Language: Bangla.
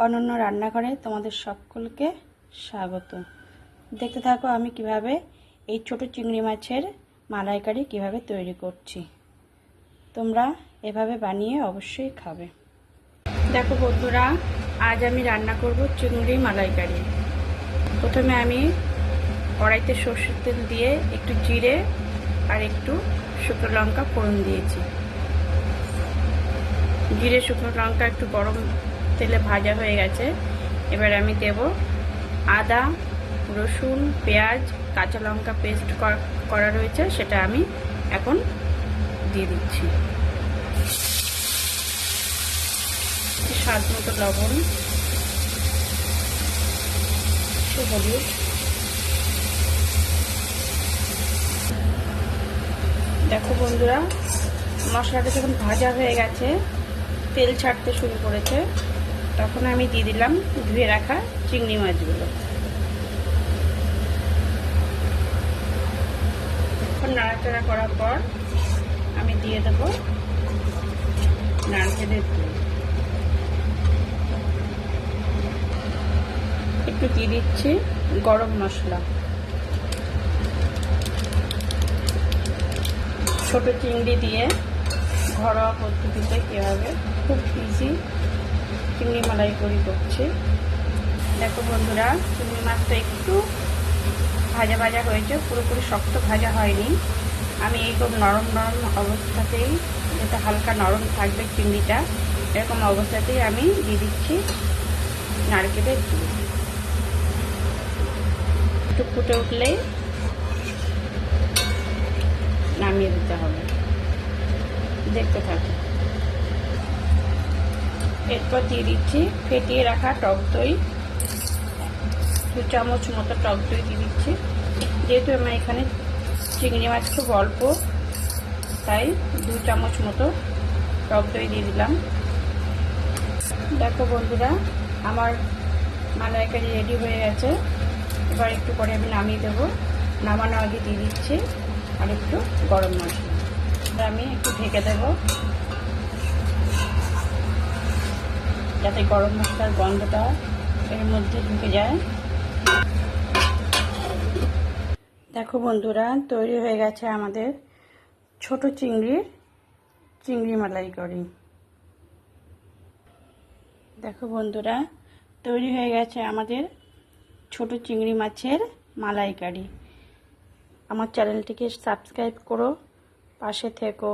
অনন্য রান্নাঘরে তোমাদের সকলকে স্বাগত। দেখতে থাকো আমি কিভাবে এই ছোট চিংড়ি মাছের মালাইকারি কিভাবে তৈরি করছি। তোমরা এভাবে বানিয়ে অবশ্যই খাবে। দেখো বন্ধুরা, আজ আমি রান্না করব চিংড়ি মালাইকারি। প্রথমে আমি কড়াইতে সরষের তেল দিয়ে একটু জিরে আর একটু শুকনো লঙ্কা ফোড়ন দিয়েছি। জিরে শুকনো লঙ্কা একটু গরম তেলে ভাজা হয়ে গেছে। এবার আমি দেব আদা, রসুন, পেঁয়াজ, কাঁচা লঙ্কা পেস্ট করা রয়েছে, সেটা আমি এখন দিয়ে দিচ্ছি। স্বাদ মতো লবণ, হলুদ, দেখো বন্ধুরা, মশলাটা যখন ভাজা হয়ে গেছে, তেল ছাড়তে শুরু করেছে, তখন আমি দিয়ে দিলাম ধুয়ে রাখা চিংড়ি মাছগুলো। এখন নাড়াচাড়া করার পর আমি দিয়ে দেবো নারকেলের দুধ। একটু দিয়ে দিচ্ছি গরম মশলা। ছোট চিংড়ি দিয়ে ঘরোয়া পদ্ধতিতে কীভাবে খুব ইজি চিংড়ি মালাইকারি করছি। দেখো বন্ধুরা, চিংড়ি মাছটা একটু ভাজা ভাজা হয়েছে, পুরোপুরি শক্ত ভাজা হয়নি। আমি এইরকম নরম নরম অবস্থাতেই, যেটা হালকা নরম থাকবে চিংড়িটা, এরকম অবস্থাতেই আমি দিয়ে দিচ্ছি নারকেলের দুধ। একটু ফুটে উঠলেই নামিয়ে দিতে হবে। দেখতে থাকুন। এরপর দিয়ে দিচ্ছি ফেটিয়ে রাখা টক দই, 2 চামচ মতো টক দই দিয়ে দিচ্ছি। যেহেতু আমার এখানে চিংড়ি মাছ খুব অল্প, তাই 2 চামচ মতো টক দই দিয়ে দিলাম। দেখো বন্ধুরা, আমার মালাইকারি রেডি হয়ে গেছে। এবার একটু পরে আমি নামিয়ে দেবো। নামানোর আগে দিয়ে দিচ্ছি আর একটু গরম মশলা। আমি একটু ঢেকে দেবো, যাতে গরম মশলার গন্ধটা এর মধ্যে ঢুকে যায়। দেখো বন্ধুরা, তৈরি হয়ে গেছে আমাদের ছোট চিংড়ি মালাইকারি। দেখো বন্ধুরা, তৈরি হয়ে গেছে আমাদের ছোট চিংড়ি মাছের মালাইকারি। আমার চ্যানেলটিকে সাবস্ক্রাইব করো, পাশে থেকো।